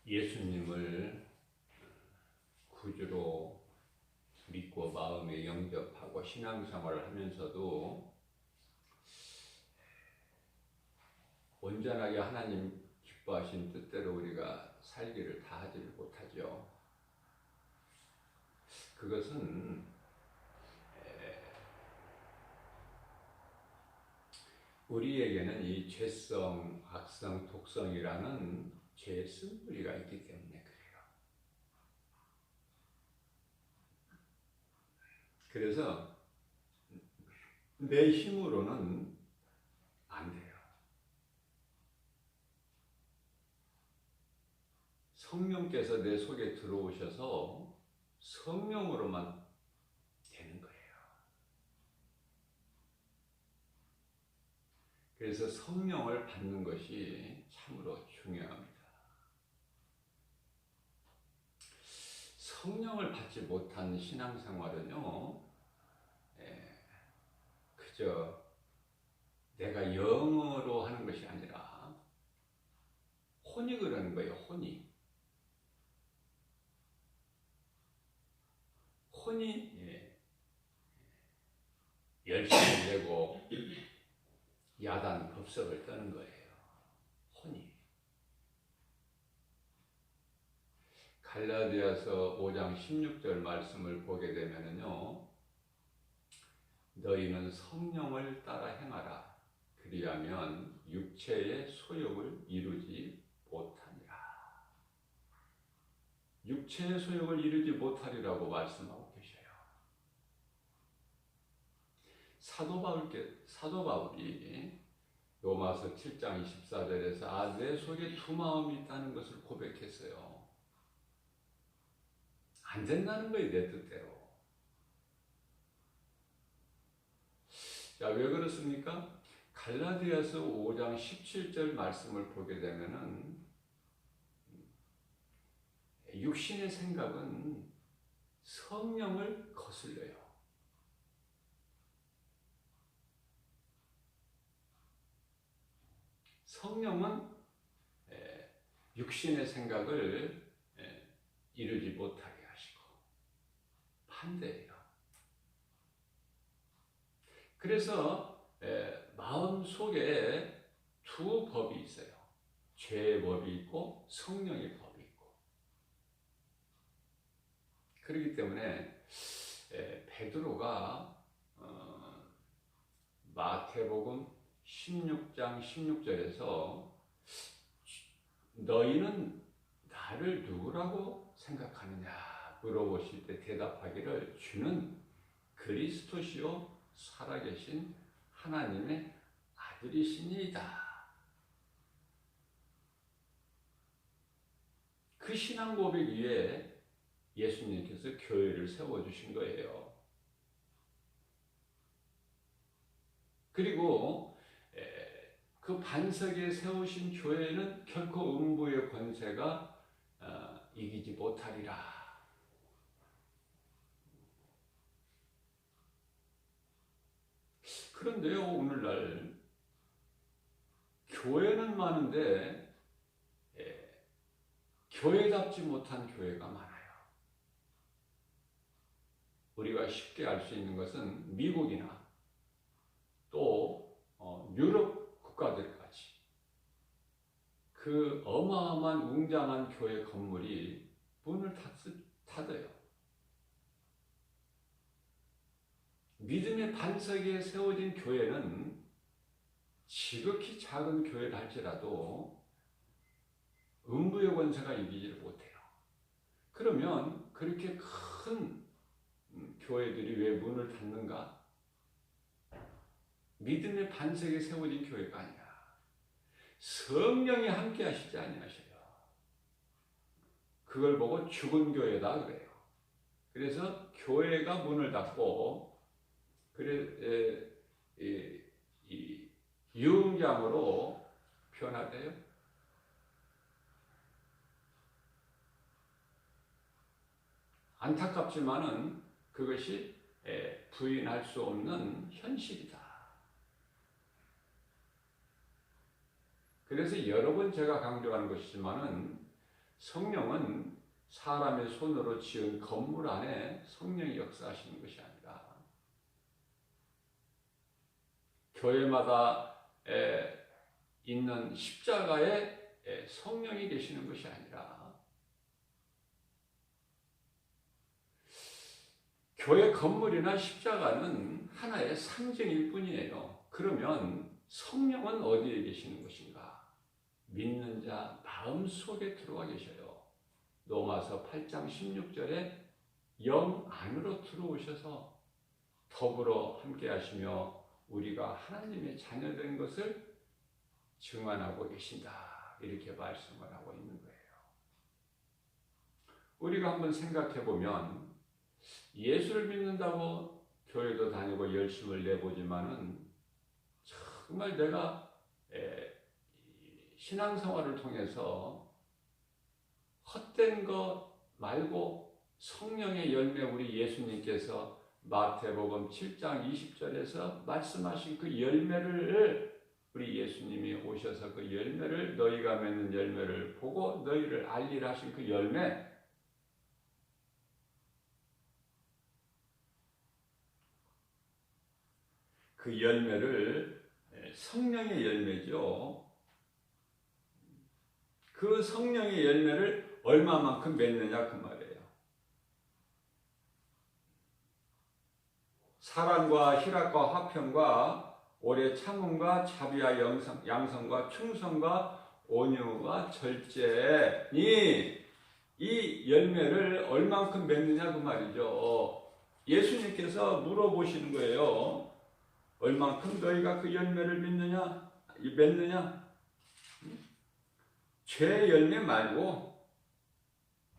예수님을 구주로 믿고 마음에 영접하고 신앙생활을 하면서도 온전하게 하나님 기뻐하신 뜻대로 우리가 살기를 다하지 못하죠. 그것은 우리에게는 이 죄성, 악성, 독성이라는 죄의 쓴뿌리가 있기 때문에 그래요. 그래서 내 힘으로는 안 돼요. 성령께서 내 속에 들어오셔서 성령으로만 되는 거예요. 그래서 성령을 받는 것이 참으로 중요합니다. 성령을 받지 못한 신앙생활은요, 그저 내가 영어로 하는 것이 아니라 혼이 그러는 거예요. 혼이 열심히 내고 야단 법석을 떠는 거예요. 혼이. 갈라디아서 5장 16절 말씀을 보게 되면은요, 너희는 성령을 따라 행하라. 그리하면 육체의 소욕을 이루지 못하니라. 육체의 소욕을 이루지 못하리라고 말씀하고 계셔요. 사도 바울이 로마서 7장 24절에서 내 속에 두 마음이 있다는 것을 고백했어요. 안 된다는 거예요, 내 뜻대로. 자, 왜 그렇습니까? 갈라디아서 5장 17절 말씀을 보게 되면은 육신의 생각은 성령을 거슬려요. 성령은 육신의 생각을 이루지 못하게 하시고 반대예요. 그래서 마음 속에 두 법이 있어요. 죄의 법이 있고 성령의 법이 있고. 그렇기 때문에 베드로가 마태복음 16장 16절에서 너희는 나를 누구라고 생각하느냐 물어보실 때 대답하기를 주는 그리스도시요 살아계신 하나님의 아들이시니이다. 그 신앙 고백 위에 예수님께서 교회를 세워주신 거예요. 그리고 그 반석에 세우신 교회는 결코 음부의 권세가 이기지 못하리라. 그런데요, 오늘날 교회는 많은데 교회답지 못한 교회가 많아요. 우리가 쉽게 알 수 있는 것은 미국이나 또 유럽 국가들까지 그 어마어마한 웅장한 교회 건물이 문을 닫아요. 믿음의 반석에 세워진 교회는 지극히 작은 교회를 할지라도 음부의 권세가 이기지를 못해요. 그러면 그렇게 큰 교회들이 왜 문을 닫는가? 믿음의 반석에 세워진 교회가 아니라 성령이 함께 하시지 아니하셔요. 그걸 보고 죽은 교회다 그래요. 그래서 교회가 문을 닫고 유흥장으로 변화돼요. 안타깝지만은 그것이 부인할 수 없는 현실이다. 그래서 여러 번 제가 강조하는 것이지만은 성령은 사람의 손으로 지은 건물 안에 성령이 역사하시는 것이 아니라 교회마다 있는 십자가에 성령이 계시는 것이 아니라 교회 건물이나 십자가는 하나의 상징일 뿐이에요. 그러면 성령은 어디에 계시는 것인가? 믿는 자 마음속에 들어와 계셔요. 로마서 8장 16절에 영 안으로 들어오셔서 더불어 함께 하시며 우리가 하나님의 자녀된 것을 증언하고 계신다. 이렇게 말씀을 하고 있는 거예요. 우리가 한번 생각해 보면 예수를 믿는다고 교회도 다니고 열심을 내보지만은 정말 내가 신앙생활을 통해서 헛된 것 말고 성령의 열매 우리 예수님께서 마태복음 7장 20절에서 말씀하신 그 열매를 우리 예수님이 오셔서 그 열매를 너희가 맺는 열매를 보고 너희를 알리라 하신 그 열매 그 열매를 성령의 열매죠. 그 성령의 열매를 얼마만큼 맺느냐 그 말이에요. 사랑과 희락과 화평과 오래 참음과 자비와 양성과 충성과 온유와 절제니 이 열매를 얼만큼 맺느냐 그 말이죠. 예수님께서 물어보시는 거예요. 얼만큼 너희가 그 열매를 맺느냐? 죄의 열매 말고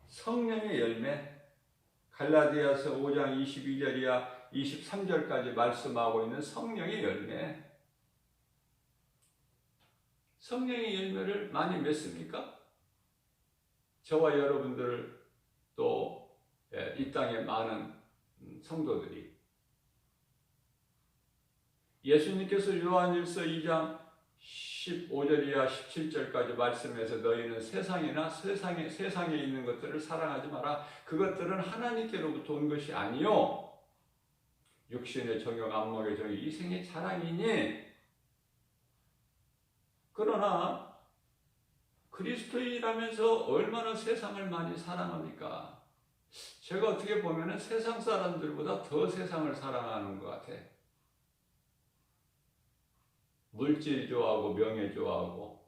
성령의 열매. 갈라디아서 5장 22절이야 23절까지 말씀하고 있는 성령의 열매. 성령의 열매를 많이 맺습니까? 저와 여러분들 또 이 땅에 많은 성도들이 예수님께서 요한일서 2장 15절이야 17절까지 말씀해서 너희는 세상에 있는 것들을 사랑하지 마라. 그것들은 하나님께로부터 온 것이 아니요 육신의 정욕, 안목의 정욕, 이생의 자랑이니. 그러나 그리스도인이라면서 얼마나 세상을 많이 사랑합니까? 제가 어떻게 보면 세상 사람들보다 더 세상을 사랑하는 것 같아. 물질 좋아하고 명예 좋아하고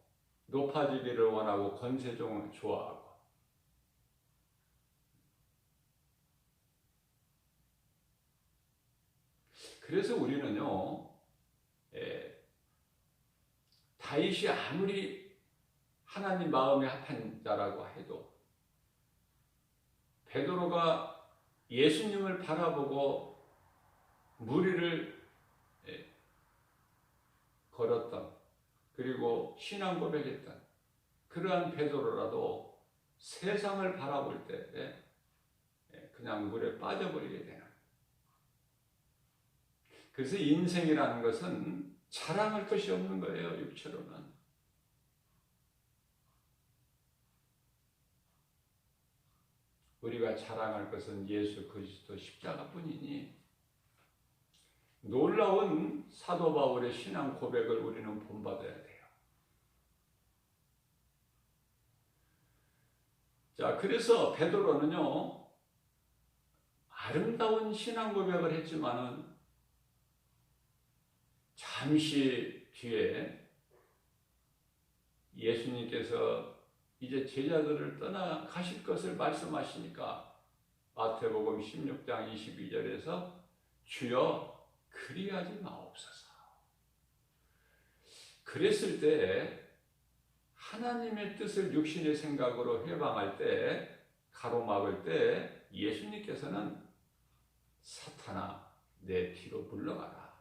높아지기를 원하고 권세 좋아하고. 그래서 우리는요, 다윗이 아무리 하나님 마음에 합한 자라고 해도 베드로가 예수님을 바라보고 무리를 걸었던, 그리고 신앙 고백했던 그러한 베드로라도 세상을 바라볼 때 그냥 물에 빠져버리게 되는. 그래서 인생이라는 것은 자랑할 것이 없는 거예요. 육체로는. 우리가 자랑할 것은 예수 그리스도 십자가뿐이니 놀라운 사도 바울의 신앙 고백을 우리는 본받아야 돼요. 자, 그래서 베드로는요, 아름다운 신앙 고백을 했지만은 잠시 뒤에 예수님께서 이제 제자들을 떠나가실 것을 말씀하시니까 마태복음 16장 22절에서 주여 그리하지 마옵소서. 그랬을 때 하나님의 뜻을 육신의 생각으로 회방할 때, 가로막을 때 예수님께서는 사탄아 내 뒤로 물러가라.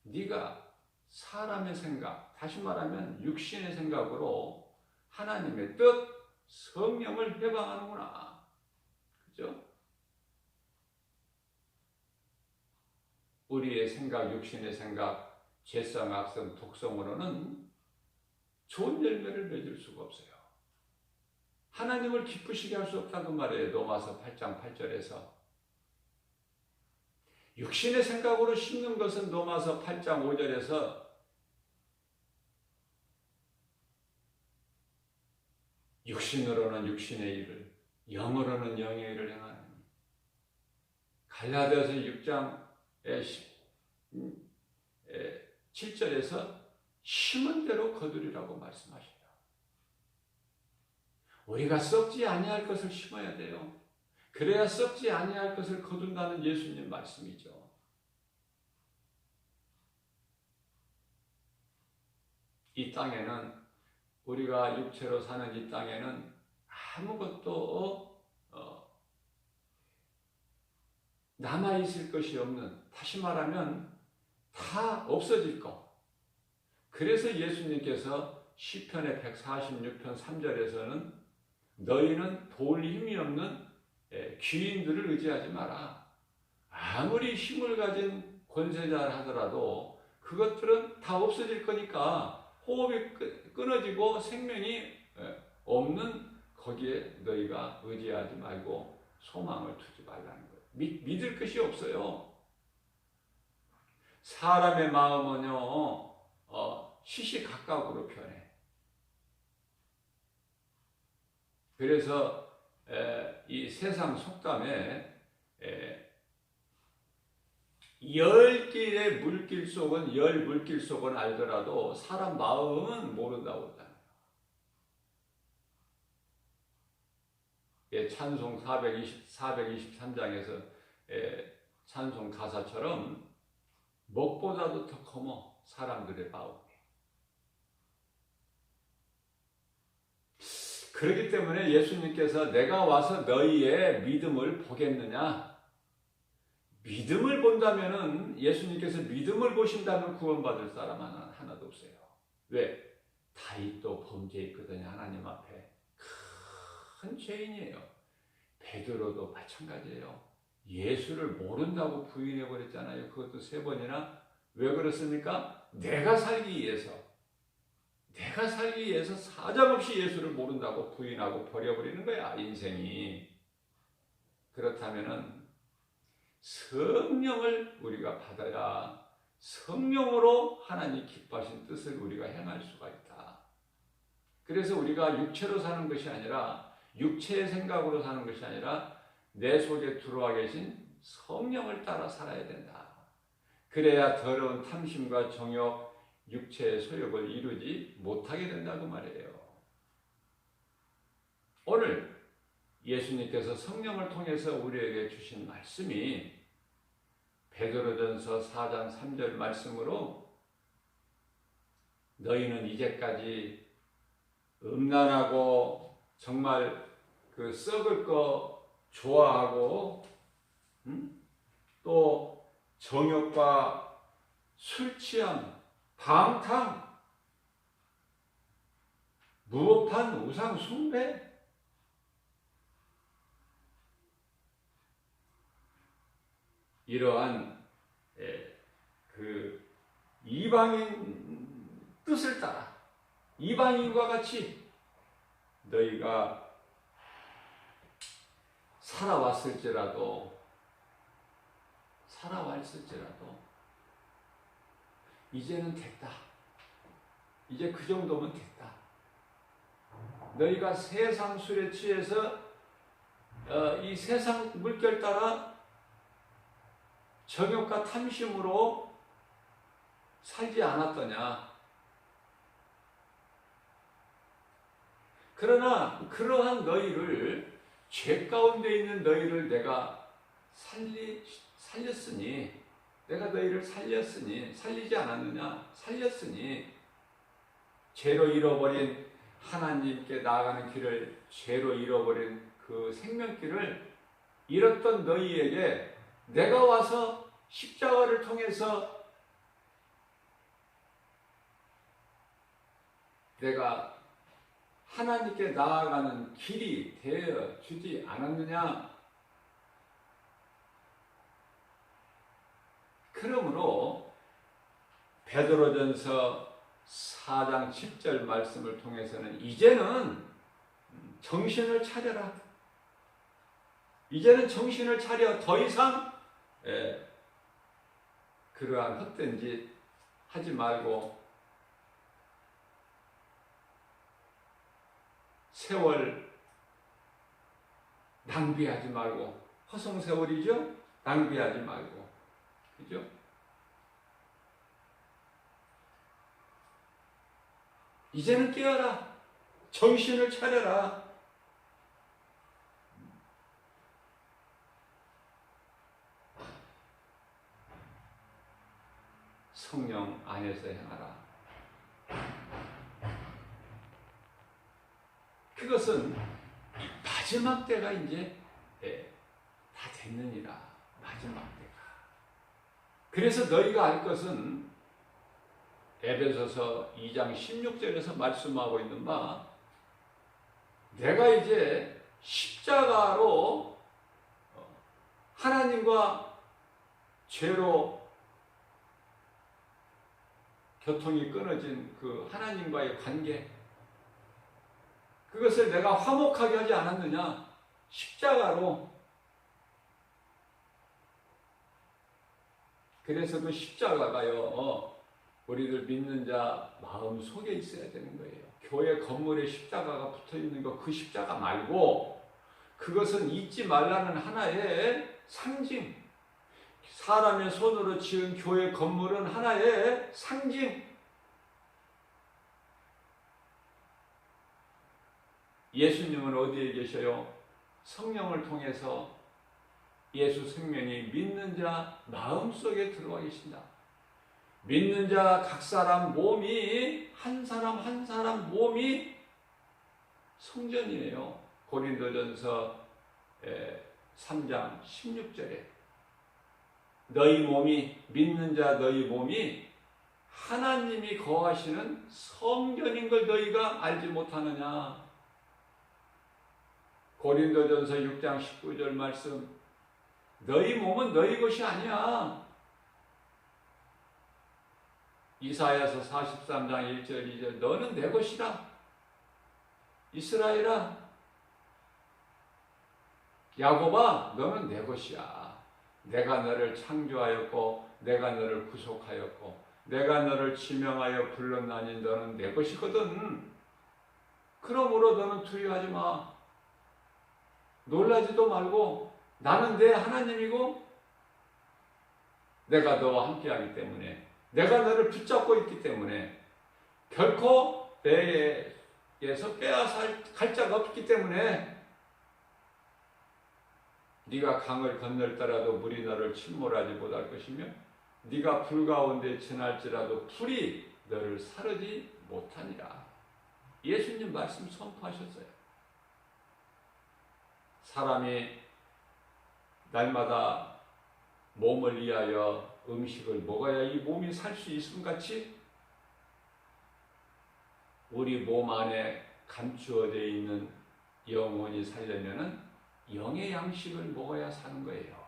네가 사람의 생각, 다시 말하면 육신의 생각으로 하나님의 뜻, 성령을 회방하는구나. 그죠? 우리의 생각, 육신의 생각, 죄성, 악성, 독성으로는 좋은 열매를 맺을 수가 없어요. 하나님을 기쁘시게 할 수 없다고 말해요. 로마서 8장 8절에서. 육신의 생각으로 심는 것은 로마서 8장 5절에서 육신으로는 육신의 일을, 영으로는 영의 일을 행하느니. 갈라디아서 6장의 7절에서 심은 대로 거두리라고 말씀하셔요. 우리가 썩지 아니할 것을 심어야 돼요. 그래야 썩지 아니할 것을 거둔다는 예수님 말씀이죠. 이 땅에는, 우리가 육체로 사는 이 땅에는 아무것도 남아있을 것이 없는, 다시 말하면 다 없어질 것. 그래서 예수님께서 시편의 146편 3절에서는 너희는 도울 힘이 없는 귀인들을 의지하지 마라. 아무리 힘을 가진 권세자라 하더라도 그것들은 다 없어질 거니까 호흡이 끊어지고 생명이 없는 거기에 너희가 의지하지 말고 소망을 두지 말라는 거예요. 믿을 것이 없어요. 사람의 마음은요, 시시각각으로 변해. 그래서 이 세상 속담에 10길의 물길 속은, 10물길 속은 알더라도 사람 마음은 모른다고 하잖아요. 찬송 423장에서 찬송 가사처럼 먹보다도 더 커머 사람들의 마음이. 그렇기 때문에 예수님께서 내가 와서 너희의 믿음을 보겠느냐? 믿음을 본다면은, 예수님께서 믿음을 보신다면 구원받을 사람 하나도 없어요. 왜? 다윗도 범죄했거든요. 하나님 앞에 큰 죄인이에요. 베드로도 마찬가지예요. 예수를 모른다고 부인해버렸잖아요. 그것도 3번이나. 왜 그렇습니까? 내가 살기 위해서 사정없이 예수를 모른다고 부인하고 버려버리는 거야, 인생이. 그렇다면은 성령을 우리가 받아야 성령으로 하나님 기뻐하신 뜻을 우리가 행할 수가 있다. 그래서 우리가 육체로 사는 것이 아니라, 육체의 생각으로 사는 것이 아니라 내 속에 들어와 계신 성령을 따라 살아야 된다. 그래야 더러운 탐심과 정욕, 육체의 소욕을 이루지 못하게 된다고 말이에요. 오늘 예수님께서 성령을 통해서 우리에게 주신 말씀이 베드로전서 4장 3절 말씀으로 너희는 이제까지 음란하고 정말 그 썩을 거 좋아하고 또 정욕과 술 취함, 방탕, 무법한 우상 숭배, 이러한 그 이방인 뜻을 따라 이방인과 같이 너희가 살아왔을지라도 이제는 됐다. 이제 그 정도면 됐다. 너희가 세상 술에 취해서 이 세상 물결 따라 정욕과 탐심으로 살지 않았더냐. 그러나 그러한 너희를, 죄 가운데 있는 너희를 내가 살렸으니, 내가 너희를 살렸으니, 살리지 않았느냐? 살렸으니, 죄로 잃어버린 하나님께 나아가는 길을, 죄로 잃어버린 그 생명길을 잃었던 너희에게 내가 와서 십자가를 통해서 내가 하나님께 나아가는 길이 되어 주지 않았느냐? 그러므로 베드로전서 4장 10절 말씀을 통해서는 이제는 정신을 차려라. 이제는 정신을 차려. 더 이상 그러한 헛된 짓 하지 말고 세월 낭비하지 말고, 허송세월이죠? 낭비하지 말고, 그죠? 이제는 깨어라. 정신을 차려라. 성령 안에서 행하라. 그것은 마지막 때가 이제 다 됐느니라. 마지막 때가. 그래서 너희가 알 것은 에베소서 2장 16절에서 말씀하고 있는 바, 내가 이제 십자가로 하나님과 죄로 교통이 끊어진 그 하나님과의 관계, 그것을 내가 화목하게 하지 않았느냐? 십자가로. 그래서 그 십자가가요, 우리들 믿는 자 마음 속에 있어야 되는 거예요. 교회 건물에 십자가가 붙어 있는 거, 그 십자가 말고, 그것은 잊지 말라는 하나의 상징. 사람의 손으로 지은 교회 건물은 하나의 상징. 예수님은 어디에 계셔요? 성령을 통해서 예수 생명이 믿는 자 마음속에 들어와 계신다. 믿는 자 각 사람 몸이, 한 사람 한 사람 몸이 성전이에요. 고린도전서 3장 16절에 너희 몸이, 믿는 자 너희 몸이 하나님이 거하시는 성전인 걸 너희가 알지 못하느냐. 고린도전서 6장 19절 말씀, 너희 몸은 너희 것이 아니야. 이사야서 43장 1절 2절, 너는 내 것이라. 이스라엘아, 야곱아, 너는 내 것이야. 내가 너를 창조하였고 내가 너를 구속하였고 내가 너를 지명하여 불렀나니 너는 내 것이거든. 그러므로 너는 두려워하지 마. 놀라지도 말고, 나는 내 하나님이고 내가 너와 함께하기 때문에, 내가 너를 붙잡고 있기 때문에, 결코 내에서 빼앗을 갈 자가 없기 때문에, 네가 강을 건널더라도 물이 너를 침몰하지 못할 것이며 네가 불 가운데 지날지라도 불이 너를 사르지 못하니라. 예수님 말씀 선포하셨어요. 사람이 날마다 몸을 위하여 음식을 먹어야 이 몸이 살 수 있음 같이, 우리 몸 안에 감추어져 있는 영혼이 살려면은 영의 양식을 먹어야 사는 거예요.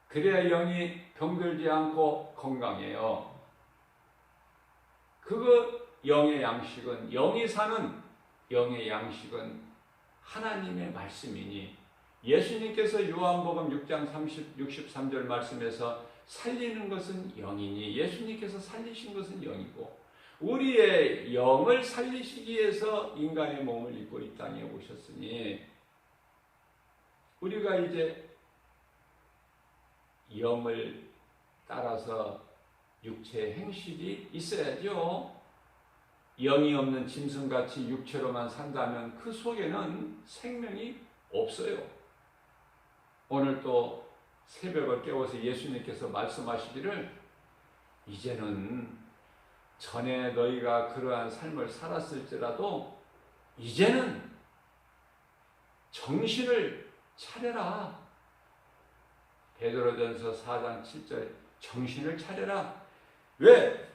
그래야 영이 병들지 않고 건강해요. 그거 영의 양식은, 영이 사는 영의 양식은 하나님의 말씀이니, 예수님께서 요한복음 6장 63절 말씀에서 살리는 것은 영이니, 예수님께서 살리신 것은 영이고, 우리의 영을 살리시기 위해서 인간의 몸을 입고 이 땅에 오셨으니, 우리가 이제 영을 따라서 육체의 행실이 있어야죠. 영이 없는 짐승같이 육체로만 산다면 그 속에는 생명이 없어요. 오늘 또 새벽을 깨워서 예수님께서 말씀하시기를, 이제는 전에 너희가 그러한 삶을 살았을지라도 이제는 정신을 차려라. 베드로전서 4장 7절, 정신을 차려라. 왜?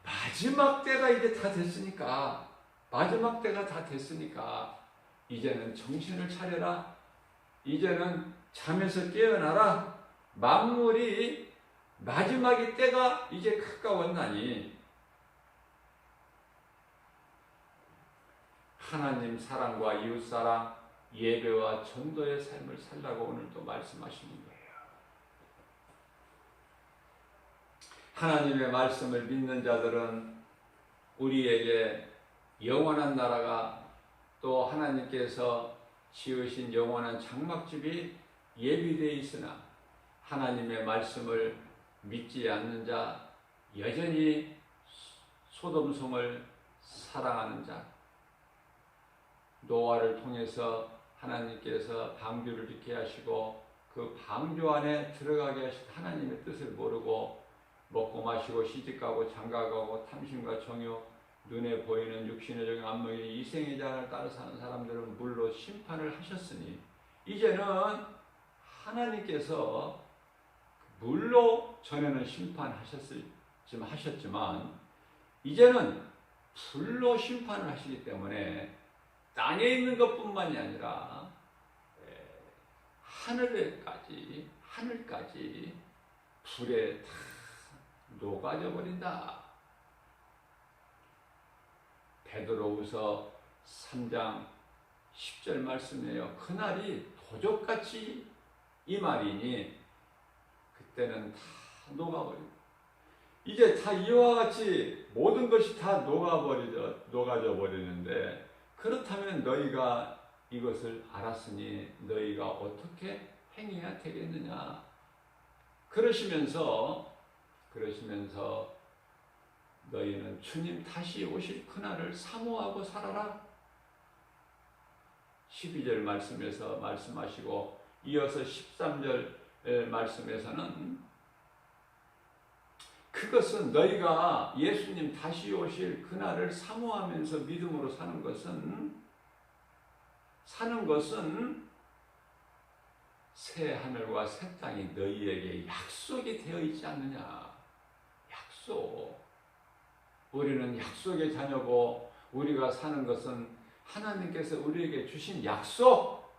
마지막 때가 이제 다 됐으니까, 마지막 때가 다 됐으니까 이제는 정신을 차려라. 이제는 잠에서 깨어나라. 만물이 마지막의 때가 이제 가까웠나니, 하나님 사랑과 이웃 사랑, 예배와 전도의 삶을 살라고 오늘 또 말씀하시는 거예요. 하나님의 말씀을 믿는 자들은 우리에게 영원한 나라가, 또 하나님께서 지으신 영원한 장막집이 예비되어 있으나 하나님의 말씀을 믿지 않는 자, 여전히 소돔성을 사랑하는 자, 노아를 통해서 하나님께서 방주를 짓게 하시고 그 방주 안에 들어가게 하신 하나님의 뜻을 모르고 먹고 마시고 시집가고 장가가고 탐심과 정욕, 눈에 보이는 육신의 적용 안목이 이생의 자를 따라 사는 사람들은 물로 심판을 하셨으니 이제는 하나님께서 물로 전에는 하셨지만 이제는 불로 심판을 하시기 때문에 땅에 있는 것뿐만이 아니라 하늘까지 불에 다 녹아져 버린다. 베드로후서 3장 10절 말씀이에요. 그날이 도적같이 이 말이니 그때는 다 녹아버린다. 이제 다 이와 같이 모든 것이 다 녹아져 버리는데, 그렇다면 너희가 이것을 알았으니 너희가 어떻게 행해야 되겠느냐. 그러시면서 너희는 주님 다시 오실 그날을 사모하고 살아라. 12절 말씀에서 말씀하시고 이어서 13절 말씀에서는 그것은 너희가 예수님 다시 오실 그날을 사모하면서 믿음으로 사는 것은 새 하늘과 새 땅이 너희에게 약속이 되어 있지 않느냐. 약속. 우리는 약속의 자녀고 우리가 사는 것은 하나님께서 우리에게 주신 약속,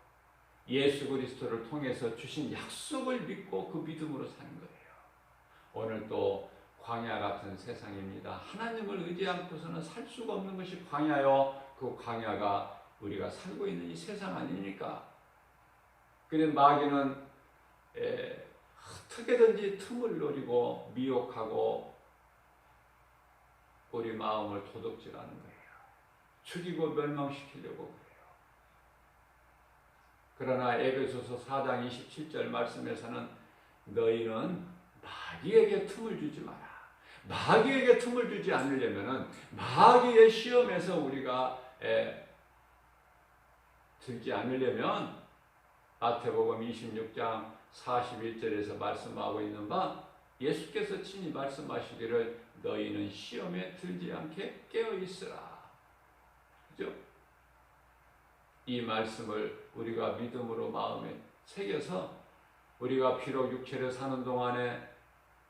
예수 그리스도를 통해서 주신 약속을 믿고 그 믿음으로 사는 거예요. 오늘 또 광야 같은 세상입니다. 하나님을 의지 않고서는 살 수가 없는 것이 광야요. 그 광야가 우리가 살고 있는 이 세상 아닙니까? 그런데 마귀는 어떻게든지 틈을 노리고 미혹하고 우리 마음을 도둑질하는 거예요. 죽이고 멸망시키려고 그래요. 그러나 에베소서 4장 27절 말씀에서는 너희는 마귀에게 틈을 주지 마라. 마귀에게 틈을 주지 않으려면 마귀의 시험에서 우리가 들지 않으려면 마태복음 26장 41절에서 말씀하고 있는 바 예수께서 친히 말씀하시기를 너희는 시험에 들지 않게 깨어 있으라. 그죠? 이 말씀을 우리가 믿음으로 마음에 새겨서 우리가 비록 육체를 사는 동안에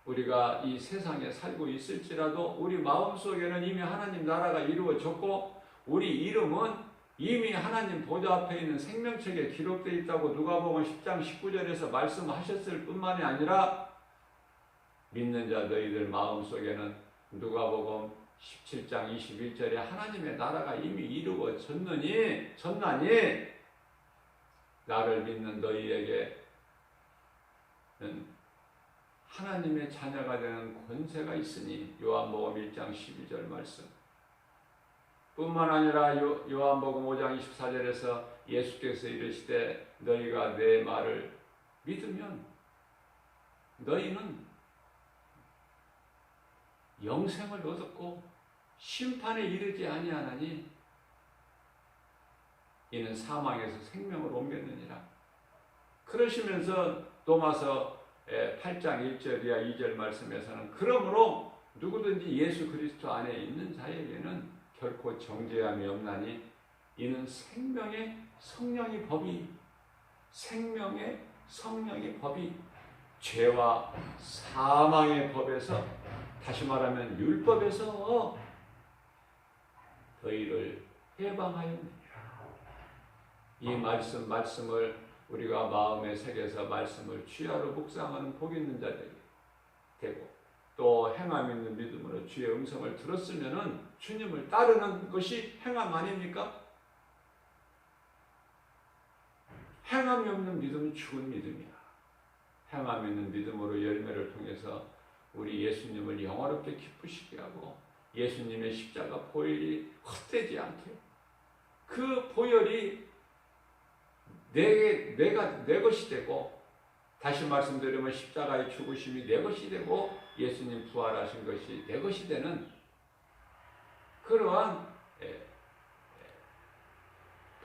우리가 이 세상에 살고 있을지라도 우리 마음속에는 이미 하나님 나라가 이루어졌고 우리 이름은 이미 하나님 보좌 앞에 있는 생명책에 기록되어 있다고 누가복음 10장 19절에서 말씀하셨을 뿐만이 아니라 믿는 자 너희들 마음속에는 누가복음 17장 21절에 하나님의 나라가 이미 이루어졌나니 나를 믿는 너희에게는 하나님의 자녀가 되는 권세가 있으니 요한복음 1장 12절 말씀 뿐만 아니라 요한복음 5장 24절에서 예수께서 이르시되 너희가 내 말을 믿으면 너희는 영생을 얻었고 심판에 이르지 아니하나니 이는 사망에서 생명으로 옮겼느니라. 그러시면서 로마서 8장 1절 이하 2절 말씀에서는 그러므로 누구든지 예수 그리스도 안에 있는 자에게는 결코 정죄함이 없나니 이는 생명의 성령의 법이 죄와 사망의 법에서 다시 말하면 율법에서 너희를 해방하였느니라. 이 말씀을 우리가 마음에 새겨서 말씀을 주야로 묵상하는 복 있는 자들이 되고 또 행함 있는 믿음으로 주의 음성을 들었으면은 주님을 따르는 것이 행함 아닙니까? 행함이 없는 믿음은 죽은 믿음이야. 행함이 있는 믿음으로 열매를 통해서 우리 예수님을 영화롭게 기쁘시게 하고 예수님의 십자가 보혈이 헛되지 않게 그 보혈이 내 것이 되고, 다시 말씀드리면 십자가의 죽으심이 내 것이 되고 예수님 부활하신 것이 내 것이 되는 그러한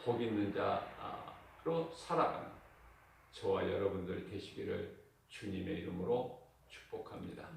복 있는 자로 살아가는 저와 여러분들 되시기를 주님의 이름으로 축복합니다.